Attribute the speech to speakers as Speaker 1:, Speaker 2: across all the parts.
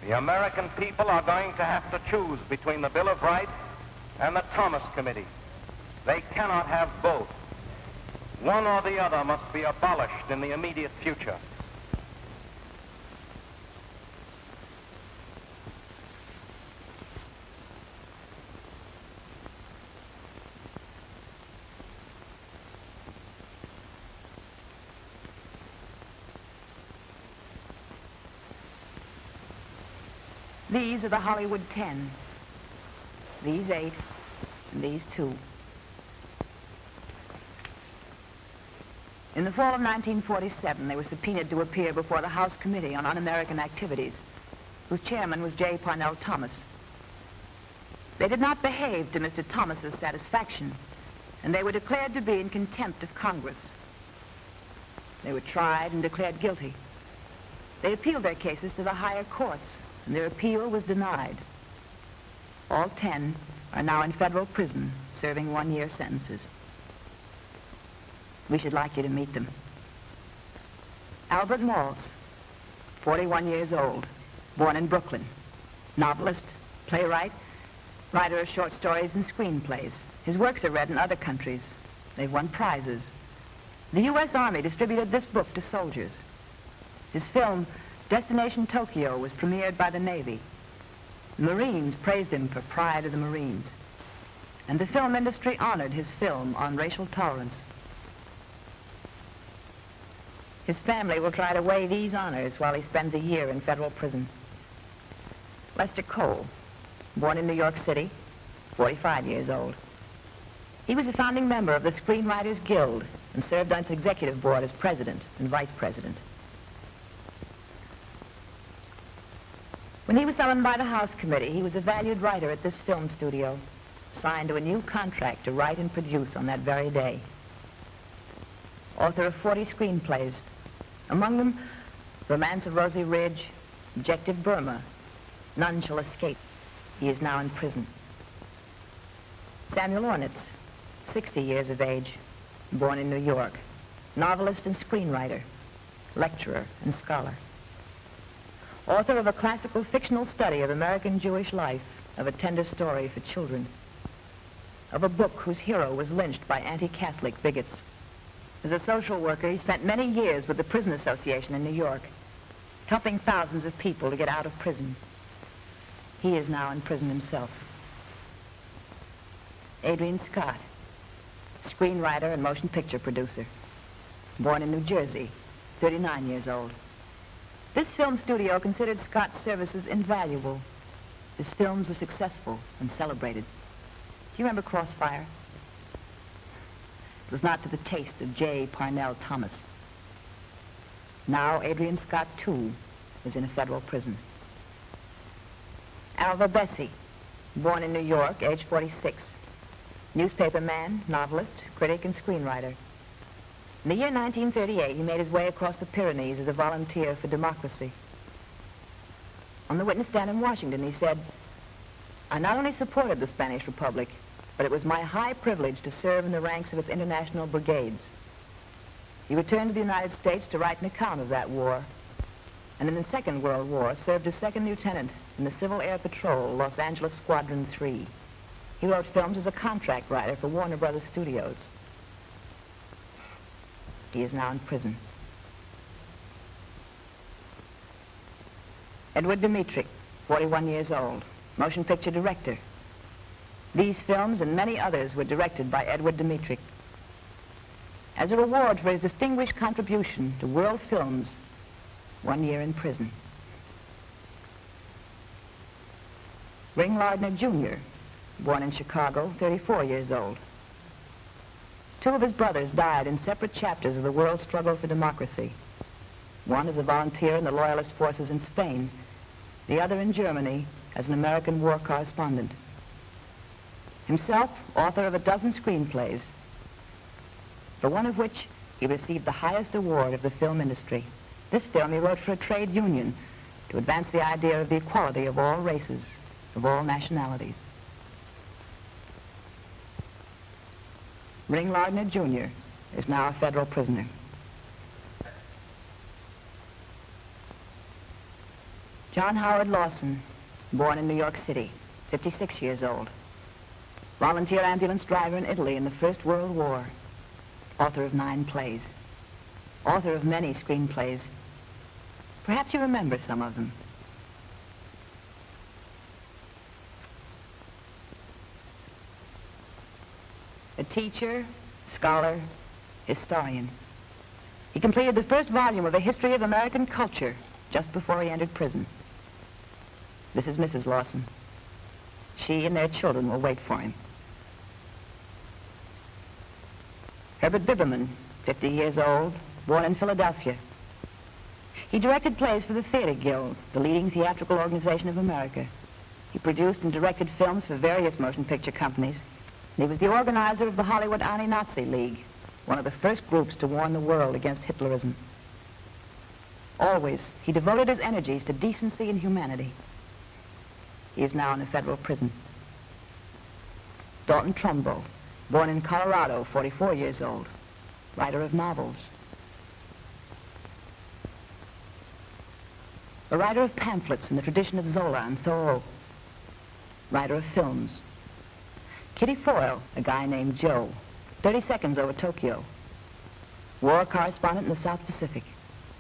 Speaker 1: The American people are going to have to choose between the Bill of Rights and the Thomas Committee. They cannot have both. One or the other must be abolished in the immediate future.
Speaker 2: These are the Hollywood 10. These 8, and these 2. In the fall of 1947, they were subpoenaed to appear before the House Committee on Un-American Activities, whose chairman was J. Parnell Thomas. They did not behave to Mr. Thomas's satisfaction, and they were declared to be in contempt of Congress. They were tried and declared guilty. They appealed their cases to the higher courts, and their appeal was denied. All 10 are now in federal prison, serving 1-year sentences. We should like you to meet them. Albert Maltz, 41 years old, born in Brooklyn. Novelist, playwright, writer of short stories and screenplays. His works are read in other countries. They've won prizes. The U.S. Army distributed this book to soldiers. His film, Destination Tokyo, was premiered by the Navy. The Marines praised him for Pride of the Marines. And the film industry honored his film on racial tolerance. His family will try to weigh these honors while he spends a year in federal prison. Lester Cole, born in New York City, 45 years old. He was a founding member of the Screenwriters Guild and served on its executive board as president and vice president. When he was summoned by the House Committee, he was a valued writer at this film studio, signed to a new contract to write and produce on that very day. Author of 40 screenplays, among them Romance of Rosie Ridge, Objective Burma, None Shall Escape. He is now in prison. Samuel Ornitz, 60 years of age, born in New York, novelist and screenwriter, lecturer and scholar. Author of a classical fictional study of American Jewish life, of a tender story for children, of a book whose hero was lynched by anti-Catholic bigots. As a social worker, he spent many years with the Prison Association in New York, helping thousands of people to get out of prison. He is now in prison himself. Adrian Scott, screenwriter and motion picture producer, born in New Jersey, 39 years old. This film studio considered Scott's services invaluable. His films were successful and celebrated. Do you remember Crossfire? It was not to the taste of J. Parnell Thomas. Now Adrian Scott, too, is in a federal prison. Alva Bessie, born in New York, age 46. Newspaperman, novelist, critic, and screenwriter. In the year 1938, he made his way across the Pyrenees as a volunteer for democracy. On the witness stand in Washington, he said, "I not only supported the Spanish Republic, but it was my high privilege to serve in the ranks of its international brigades." He returned to the United States to write an account of that war, and in the Second World War served as second lieutenant in the Civil Air Patrol, Los Angeles Squadron 3. He wrote films as a contract writer for Warner Brothers Studios. He is now in prison. Edward Dmytryk, 41 years old, motion picture director. These films and many others were directed by Edward Dmytryk. As a reward for his distinguished contribution to world films, 1 year in prison. Ring Lardner Jr., born in Chicago, 34 years old. 2 of his brothers died in separate chapters of the world struggle for democracy. One as a volunteer in the Loyalist forces in Spain, the other in Germany as an American war correspondent. Himself, author of a dozen screenplays, for one of which he received the highest award of the film industry. This film he wrote for a trade union to advance the idea of the equality of all races, of all nationalities. Ring Lardner Jr. is now a federal prisoner. John Howard Lawson, born in New York City, 56 years old. Volunteer ambulance driver in Italy in the First World War. Author of 9 plays. Author of many screenplays. Perhaps you remember some of them. A teacher, scholar, historian. He completed the first volume of A History of American Culture just before he entered prison. This is Mrs. Lawson. She and their children will wait for him. Herbert Biberman, 50 years old, born in Philadelphia. He directed plays for the Theater Guild, the leading theatrical organization of America. He produced and directed films for various motion picture companies. And he was the organizer of the Hollywood Anti-Nazi League, one of the first groups to warn the world against Hitlerism. Always, he devoted his energies to decency and humanity. He is now in a federal prison. Dalton Trumbo, born in Colorado, 44 years old, writer of novels. A writer of pamphlets in the tradition of Zola and Thoreau. Writer of films. Kitty Foyle, a guy named Joe, 30 Seconds Over Tokyo. War correspondent in the South Pacific.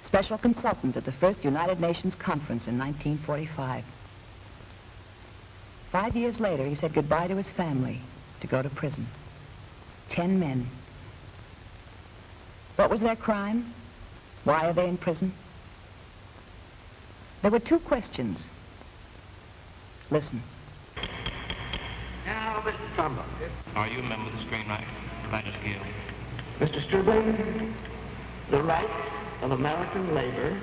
Speaker 2: Special consultant at the first United Nations conference in 1945. 5 years later, he said goodbye to his family to go to prison. 10 men. What was their crime? Why are they in prison? There were 2 questions. Listen.
Speaker 3: Now, Mr. Trumbo.
Speaker 4: Are you a member of the Screenwriters Guild?
Speaker 3: Mr. Stribling, the right of American labor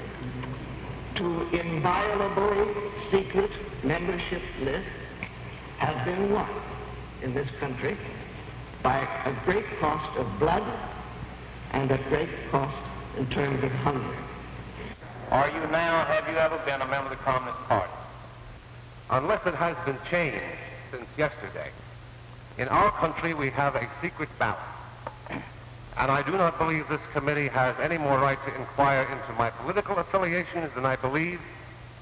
Speaker 3: to inviolable secret membership list has been won in this country by a great cost of blood and a great cost in terms of hunger.
Speaker 1: Are you now, have you ever been a member of the Communist Party?
Speaker 5: Unless it has been changed since yesterday. In our country, we have a secret ballot. And I do not believe this committee has any more right to inquire into my political affiliations than I believe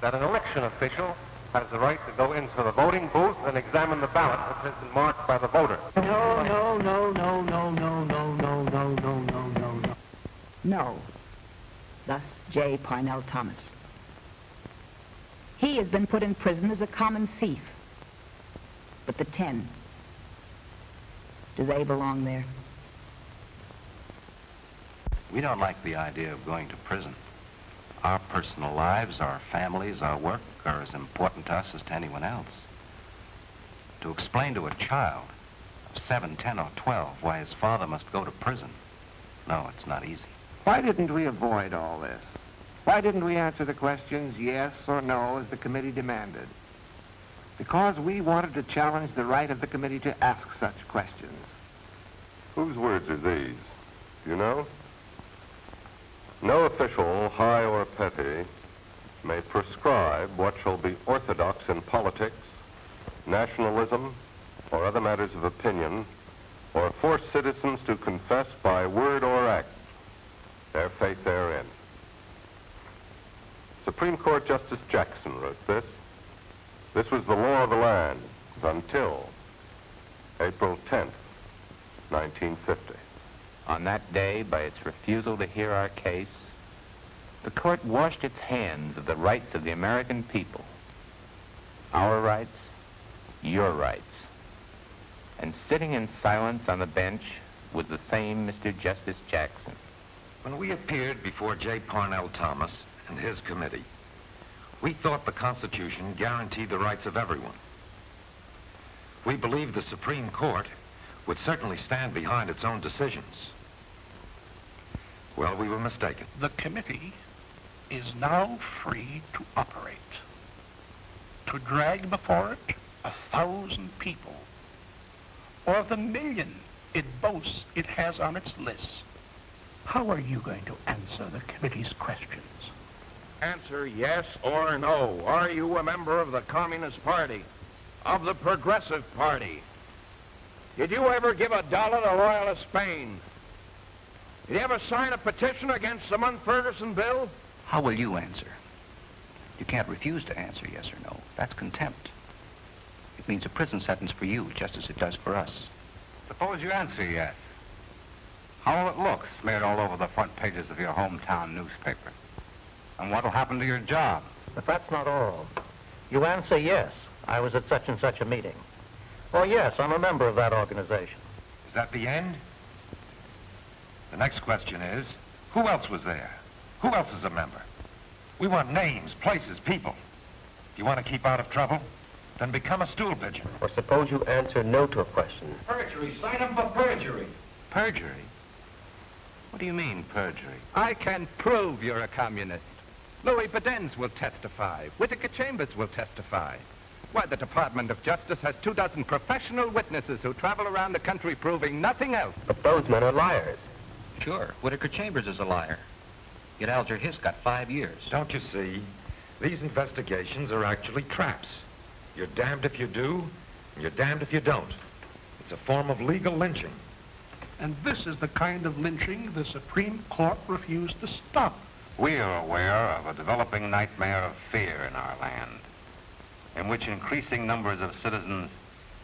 Speaker 5: that an election official has the right to go into the voting booth and examine the ballot which has been marked by the voter.
Speaker 2: No. Thus, J. Parnell Thomas. He has been put in prison as a common thief. But the 10, do they belong there?
Speaker 4: We don't like the idea of going to prison. Our personal lives, our families, our work are as important to us as to anyone else. To explain to a child of 7, 10, or 12 why his father must go to prison, no, it's not easy.
Speaker 3: Why didn't we avoid all this? Why didn't we answer the questions yes or no as the committee demanded? Because we wanted to challenge the right of the committee to ask such questions.
Speaker 6: Whose words are these? Do you know? No official, high or petty, may prescribe what shall be orthodox in politics, nationalism, or other matters of opinion, or force citizens to confess by word or act their faith therein. Supreme Court Justice Jackson wrote this. This was the law of the land until April 10th, 1950.
Speaker 7: On that day, by its refusal to hear our case, the court washed its hands of the rights of the American people. Our rights, your rights. And sitting in silence on the bench was the same Mr. Justice Jackson.
Speaker 8: When we appeared before J. Parnell Thomas and his committee, we thought the Constitution guaranteed the rights of everyone. We believed the Supreme Court would certainly stand behind its own decisions. Well, we were mistaken.
Speaker 9: The committee is now free to operate, to drag before it 1,000 people, or the million it boasts it has on its list. How are you going to answer the committee's questions?
Speaker 5: Answer yes or no. Are you a member of the Communist Party? Of the Progressive Party? Did you ever give $1 to Royalist Spain? Did you ever sign a petition against the Munn-Ferguson bill?
Speaker 9: How will you answer?
Speaker 10: You can't refuse to answer yes or no. That's contempt. It means a prison sentence for you, just as it does for us.
Speaker 4: Suppose you answer yes. How will it look smeared all over the front pages of your hometown newspaper? And what'll happen to your job?
Speaker 3: But that's not all. You answer yes, I was at such and such a meeting. Or yes, I'm a member of that organization.
Speaker 8: Is that the end? The next question is, who else was there? Who else is a member? We want names, places, people. If you want to keep out of trouble, then become a stool pigeon.
Speaker 5: Or suppose you answer no to a question.
Speaker 8: Perjury. Sign him for perjury.
Speaker 4: Perjury? What do you mean, perjury? I can prove you're a communist. Louis Bedens will testify. Whittaker Chambers will testify. Why, the Department of Justice has 24 professional witnesses who travel around the country proving nothing else.
Speaker 5: But those men are liars.
Speaker 10: Sure, Whittaker Chambers is a liar. Yet Alger Hiss got 5 years.
Speaker 8: Don't you see? These investigations are actually traps. You're damned if you do, and you're damned if you don't. It's a form of legal lynching.
Speaker 9: And this is the kind of lynching the Supreme Court refused to stop.
Speaker 4: We are aware of a developing nightmare of fear in our land, in which increasing numbers of citizens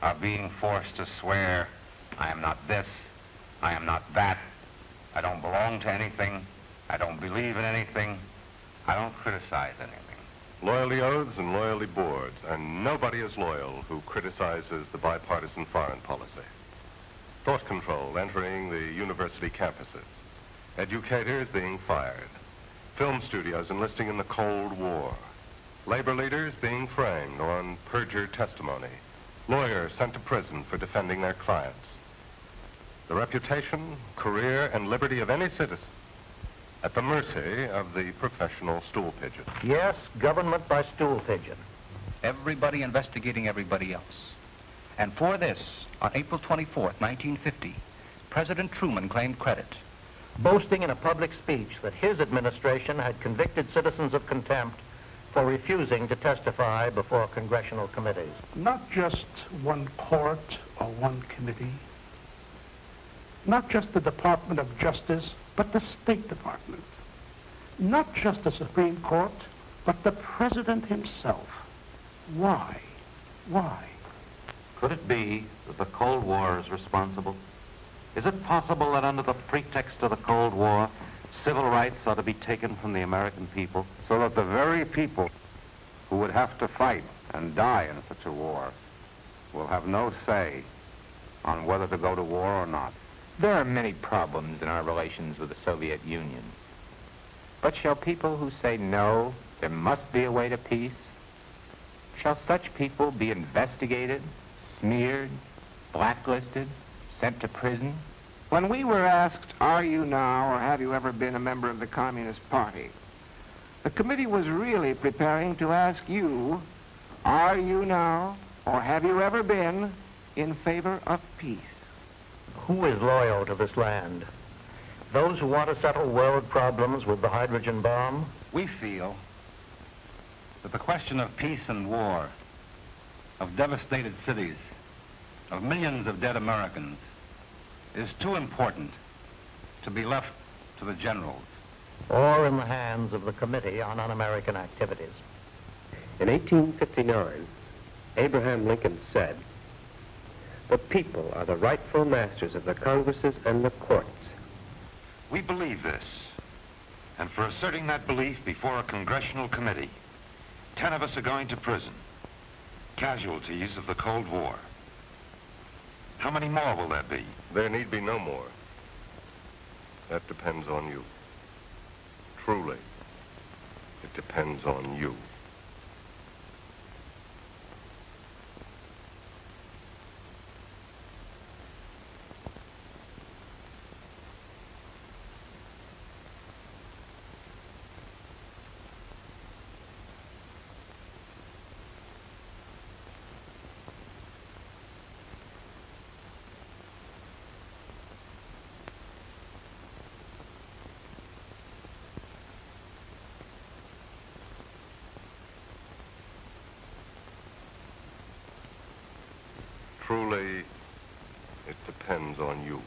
Speaker 4: are being forced to swear, I am not this, I am not that, I don't belong to anything, I don't believe in anything, I don't criticize anything.
Speaker 6: Loyalty oaths and loyalty boards, and nobody is loyal who criticizes the bipartisan foreign policy. Thought control entering the university campuses, educators being fired, film studios enlisting in the Cold War, labor leaders being framed on perjured testimony, lawyers sent to prison for defending their clients. The reputation, career, and liberty of any citizen at the mercy of the professional stool pigeon.
Speaker 3: Yes, government by stool pigeon.
Speaker 10: Everybody investigating everybody else. And for this, on April 24th, 1950, President Truman claimed credit.
Speaker 3: Boasting in a public speech that his administration had convicted citizens of contempt for refusing to testify before congressional committees.
Speaker 9: Not just one court or one committee. Not just the Department of Justice, but the State Department. Not just the Supreme Court, but the President himself. Why? Why?
Speaker 11: Could it be that the Cold War is responsible? Is it possible that under the pretext of the Cold War, civil rights are to be taken from the American people?
Speaker 4: So that the very people who would have to fight and die in such a war will have no say on whether to go to war or not.
Speaker 7: There are many problems in our relations with the Soviet Union. But shall people who say no, there must be a way to peace? Shall such people be investigated, smeared, blacklisted, sent to prison?
Speaker 12: When we were asked, are you now or have you ever been a member of the Communist Party, the committee was really preparing to ask you, are you now or have you ever been in favor of peace?
Speaker 3: Who is loyal to this land? Those who want to settle world problems with the hydrogen bomb?
Speaker 4: We feel that the question of peace and war, of devastated cities, of millions of dead Americans, is too important to be left to the generals.
Speaker 3: Or in the hands of the Committee on Un-American Activities.
Speaker 5: In 1859, Abraham Lincoln said, "The people are the rightful masters of the Congresses and the courts."
Speaker 8: We believe this, and for asserting that belief before a congressional committee, 10 of us are going to prison, casualties of the Cold War. How many more will there be?
Speaker 6: There need be no more. That depends on you. Truly, it depends on you. Truly, it depends on you.